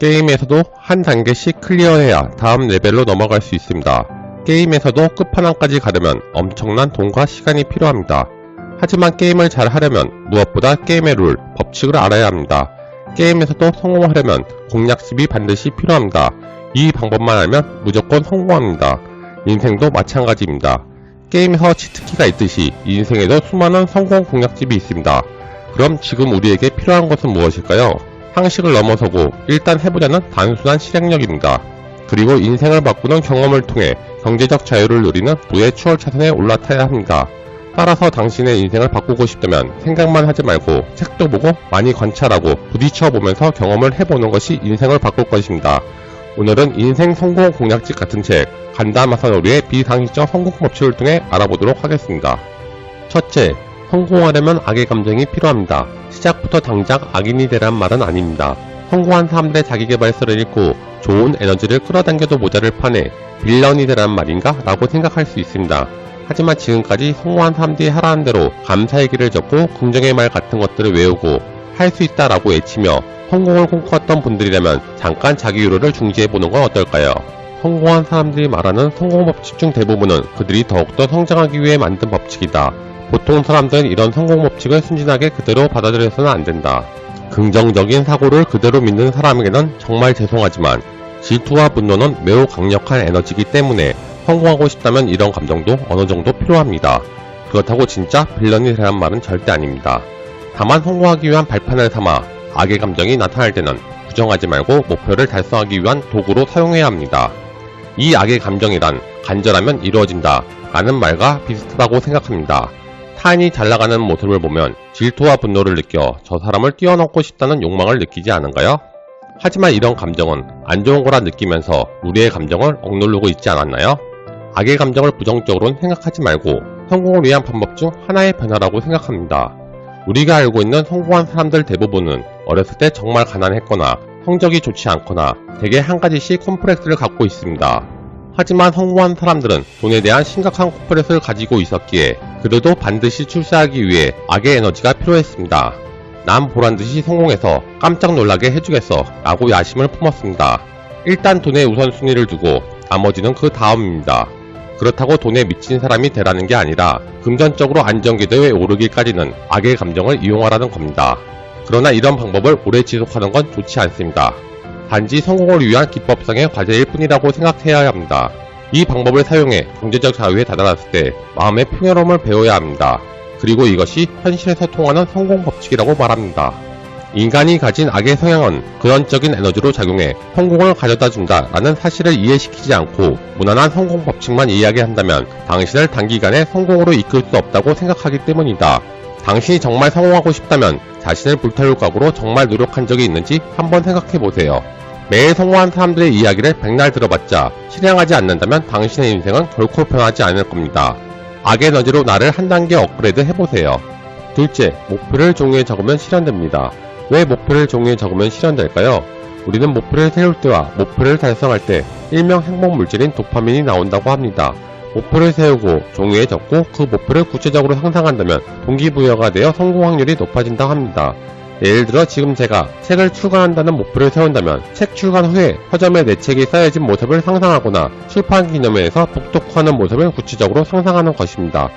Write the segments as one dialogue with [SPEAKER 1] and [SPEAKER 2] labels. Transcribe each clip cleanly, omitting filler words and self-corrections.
[SPEAKER 1] 게임에서도 한 단계씩 클리어해야 다음 레벨로 넘어갈 수 있습니다. 게임에서도 끝판왕까지 가려면 엄청난 돈과 시간이 필요합니다. 하지만 게임을 잘 하려면 무엇보다 게임의 룰, 법칙을 알아야 합니다. 게임에서도 성공하려면 공략집이 반드시 필요합니다. 이 방법만 알면 무조건 성공합니다. 인생도 마찬가지입니다. 게임에서 치트키가 있듯이 인생에도 수많은 성공 공략집이 있습니다. 그럼 지금 우리에게 필요한 것은 무엇일까요? 상식을 넘어서고 일단 해보자는 단순한 실행력입니다. 그리고 인생을 바꾸는 경험을 통해 경제적 자유를 누리는 부의 추월 차선에 올라타야 합니다. 따라서 당신의 인생을 바꾸고 싶다면 생각만 하지 말고 책도 보고 많이 관찰하고 부딪혀보면서 경험을 해보는 것이 인생을 바꿀 것입니다. 오늘은 인생 성공 공략집 같은 책 간다 마사노리의 비상식적 성공 법칙을 통해 알아보도록 하겠습니다. 첫째, 성공하려면 악의 감정이 필요합니다. 시작부터 당장 악인이 되란 말은 아닙니다. 성공한 사람들의 자기계발서를 읽고 좋은 에너지를 끌어당겨도 모자를 판에 빌런이 되란 말인가? 라고 생각할 수 있습니다. 하지만 지금까지 성공한 사람들이 하라는 대로 감사의 길을 적고 긍정의 말 같은 것들을 외우고 할 수 있다 라고 외치며 성공을 꿈꿨던 분들이라면 잠깐 자기 유로를 중시해보는 건 어떨까요? 성공한 사람들이 말하는 성공 법칙 중 대부분은 그들이 더욱더 성장하기 위해 만든 법칙이다. 보통 사람들은 이런 성공 법칙을 순진하게 그대로 받아들여서는 안된다. 긍정적인 사고를 그대로 믿는 사람에게는 정말 죄송하지만 질투와 분노는 매우 강력한 에너지이기 때문에 성공하고 싶다면 이런 감정도 어느정도 필요합니다. 그렇다고 진짜 빌런이 되란 말은 절대 아닙니다. 다만 성공하기 위한 발판을 삼아 악의 감정이 나타날 때는 부정하지 말고 목표를 달성하기 위한 도구로 사용해야 합니다. 이 악의 감정이란 간절하면 이루어진다 라는 말과 비슷하다고 생각합니다. 타인이 잘나가는 모습을 보면 질투와 분노를 느껴 저 사람을 뛰어넘고 싶다는 욕망을 느끼지 않은가요? 하지만 이런 감정은 안 좋은 거라 느끼면서 우리의 감정을 억누르고 있지 않았나요? 악의 감정을 부정적으로는 생각하지 말고 성공을 위한 방법 중 하나의 변화라고 생각합니다. 우리가 알고 있는 성공한 사람들 대부분은 어렸을 때 정말 가난했거나 성적이 좋지 않거나 대개 한 가지씩 콤플렉스를 갖고 있습니다. 하지만 성공한 사람들은 돈에 대한 심각한 콤플렉스를 가지고 있었기에 그래도 반드시 출세하기 위해 악의 에너지가 필요했습니다. 남 보란듯이 성공해서 깜짝 놀라게 해주겠어 라고 야심을 품었습니다. 일단 돈에 우선순위를 두고 나머지는 그 다음입니다. 그렇다고 돈에 미친 사람이 되라는 게 아니라 금전적으로 안정기도에 오르기까지는 악의 감정을 이용하라는 겁니다. 그러나 이런 방법을 오래 지속하는 건 좋지 않습니다. 단지 성공을 위한 기법상의 과제일 뿐이라고 생각해야 합니다. 이 방법을 사용해 경제적 자유에 다다랐을 때 마음의 풍요로움을 배워야 합니다. 그리고 이것이 현실에서 통하는 성공 법칙이라고 말합니다. 인간이 가진 악의 성향은 근원적인 에너지로 작용해 성공을 가져다 준다 라는 사실을 이해시키지 않고 무난한 성공 법칙만 이야기한다면 당신을 단기간에 성공으로 이끌 수 없다고 생각하기 때문이다. 당신이 정말 성공하고 싶다면 자신을 불태울 각오로 정말 노력한 적이 있는지 한번 생각해보세요. 매일 성공한 사람들의 이야기를 백날 들어봤자 실행하지 않는다면 당신의 인생은 결코 변하지 않을 겁니다. 악의 에너지로 나를 한 단계 업그레이드 해보세요. 둘째, 목표를 종이에 적으면 실현됩니다. 왜 목표를 종이에 적으면 실현될까요? 우리는 목표를 세울 때와 목표를 달성할 때 일명 행복물질인 도파민이 나온다고 합니다. 목표를 세우고 종이에 적고 그 목표를 구체적으로 상상한다면 동기부여가 되어 성공 확률이 높아진다고 합니다. 예를 들어 지금 제가 책을 출간한다는 목표를 세운다면 책 출간 후에 서점에 내 책이 쌓여진 모습을 상상하거나 출판 기념회에서 독독하는 모습을 구체적으로 상상하는 것입니다.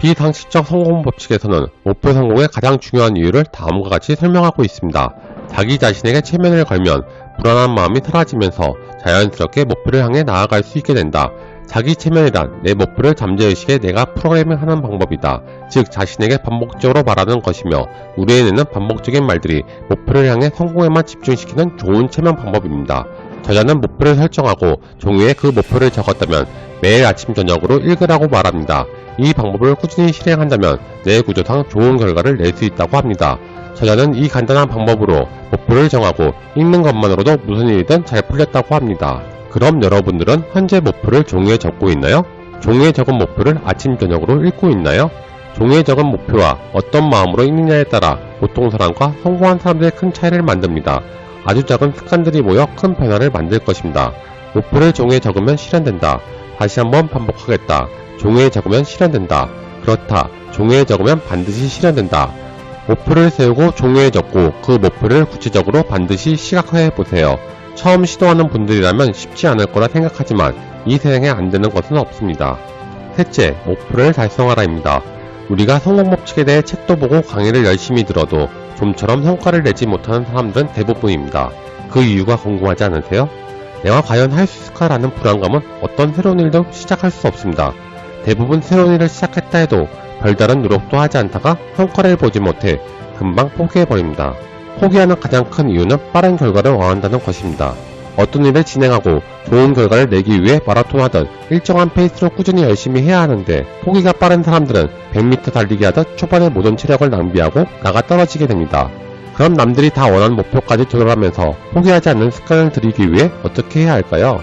[SPEAKER 1] 비상식적 성공 법칙에서는 목표 성공의 가장 중요한 이유를 다음과 같이 설명하고 있습니다. 자기 자신에게 체면을 걸면 불안한 마음이 사라지면서 자연스럽게 목표를 향해 나아갈 수 있게 된다. 자기 체면이란 내 목표를 잠재의식에 내가 프로그래밍하는 방법이다. 즉 자신에게 반복적으로 말하는 것이며 우리의 뇌는 반복적인 말들이 목표를 향해 성공에만 집중시키는 좋은 체면 방법입니다. 저자는 목표를 설정하고 종이에 그 목표를 적었다면 매일 아침 저녁으로 읽으라고 말합니다. 이 방법을 꾸준히 실행한다면 뇌 구조상 좋은 결과를 낼 수 있다고 합니다. 저자는 이 간단한 방법으로 목표를 정하고 읽는 것만으로도 무슨 일이든 잘 풀렸다고 합니다. 그럼 여러분들은 현재 목표를 종이에 적고 있나요? 종이에 적은 목표를 아침 저녁으로 읽고 있나요? 종이에 적은 목표와 어떤 마음으로 읽느냐에 따라 보통 사람과 성공한 사람들의 큰 차이를 만듭니다. 아주 작은 습관들이 모여 큰 변화를 만들 것입니다. 목표를 종이에 적으면 실현된다. 다시 한번 반복하겠다. 종이에 적으면 실현된다. 그렇다. 종이에 적으면 반드시 실현된다. 목표를 세우고 종이에 적고 그 목표를 구체적으로 반드시 시각화해 보세요. 처음 시도하는 분들이라면 쉽지 않을 거라 생각하지만 이 세상에 안 되는 것은 없습니다. 셋째, 목표를 달성하라입니다. 우리가 성공 법칙에 대해 책도 보고 강의를 열심히 들어도 좀처럼 성과를 내지 못하는 사람들은 대부분입니다. 그 이유가 궁금하지 않으세요? 내가 과연 할 수 있을까라는 불안감은 어떤 새로운 일도 시작할 수 없습니다. 대부분 새로운 일을 시작했다 해도 별다른 노력도 하지 않다가 성과를 보지 못해 금방 포기해버립니다. 포기하는 가장 큰 이유는 빠른 결과를 원한다는 것입니다. 어떤 일을 진행하고 좋은 결과를 내기 위해 마라톤 하듯 일정한 페이스로 꾸준히 열심히 해야 하는데 포기가 빠른 사람들은 100m 달리기 하듯 초반에 모든 체력을 낭비하고 나가 떨어지게 됩니다. 그럼 남들이 다 원하는 목표까지 도달하면서 포기하지 않는 습관을 들이기 위해 어떻게 해야 할까요?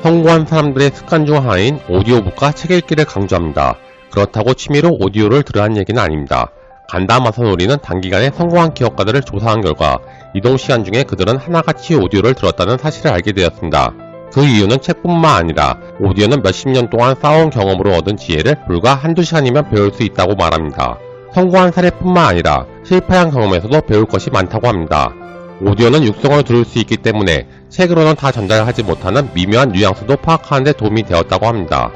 [SPEAKER 1] 성공한 사람들의 습관 중 하나인 오디오북과 책 읽기를 강조합니다. 그렇다고 취미로 오디오를 들으라는 얘기는 아닙니다. 간다 마사노리는 단기간에 성공한 기업가들을 조사한 결과 이동시간 중에 그들은 하나같이 오디오를 들었다는 사실을 알게 되었습니다. 그 이유는 책뿐만 아니라 오디오는 몇십 년 동안 쌓아온 경험으로 얻은 지혜를 불과 한두 시간이면 배울 수 있다고 말합니다. 성공한 사례뿐만 아니라 실패한 경험에서도 배울 것이 많다고 합니다. 오디오는 육성으로 들을 수 있기 때문에 책으로는 다 전달하지 못하는 미묘한 뉘앙스도 파악하는 데 도움이 되었다고 합니다.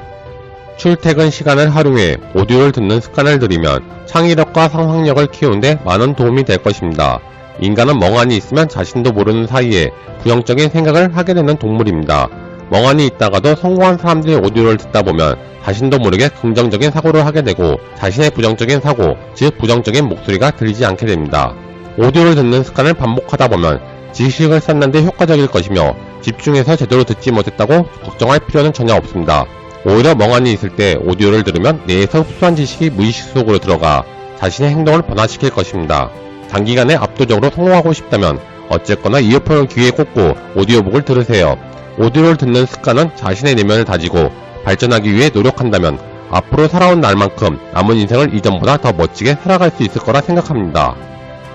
[SPEAKER 1] 출퇴근 시간을 활용해 오디오를 듣는 습관을 들이면 창의력과 상상력을 키우는데 많은 도움이 될 것입니다. 인간은 멍하니 있으면 자신도 모르는 사이에 부정적인 생각을 하게 되는 동물입니다. 멍하니 있다가도 성공한 사람들의 오디오를 듣다 보면 자신도 모르게 긍정적인 사고를 하게 되고 자신의 부정적인 사고, 즉 부정적인 목소리가 들리지 않게 됩니다. 오디오를 듣는 습관을 반복하다 보면 지식을 쌓는 데 효과적일 것이며 집중해서 제대로 듣지 못했다고 걱정할 필요는 전혀 없습니다. 오히려 멍하니 있을 때 오디오를 들으면 뇌에서 흡수한 지식이 무의식 속으로 들어가 자신의 행동을 변화시킬 것입니다. 단기간에 압도적으로 성공하고 싶다면 어쨌거나 이어폰을 귀에 꽂고 오디오북을 들으세요. 오디오를 듣는 습관은 자신의 내면을 다지고 발전하기 위해 노력한다면 앞으로 살아온 날만큼 남은 인생을 이전보다 더 멋지게 살아갈 수 있을 거라 생각합니다.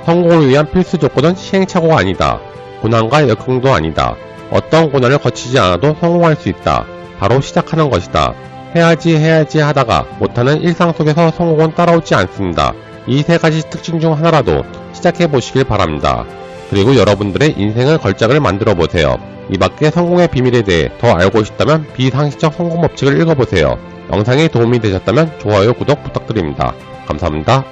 [SPEAKER 1] 성공을 위한 필수 조건은 시행착오가 아니다. 고난과 역경도 아니다. 어떤 고난을 거치지 않아도 성공할 수 있다. 바로 시작하는 것이다. 해야지 하다가 못하는 일상 속에서 성공은 따라오지 않습니다. 이 세 가지 특징 중 하나라도 시작해 보시길 바랍니다. 그리고 여러분들의 인생을 걸작을 만들어 보세요. 이 밖에 성공의 비밀에 대해 더 알고 싶다면 비상식적 성공 법칙을 읽어보세요. 영상이 도움이 되셨다면 좋아요, 구독 부탁드립니다. 감사합니다.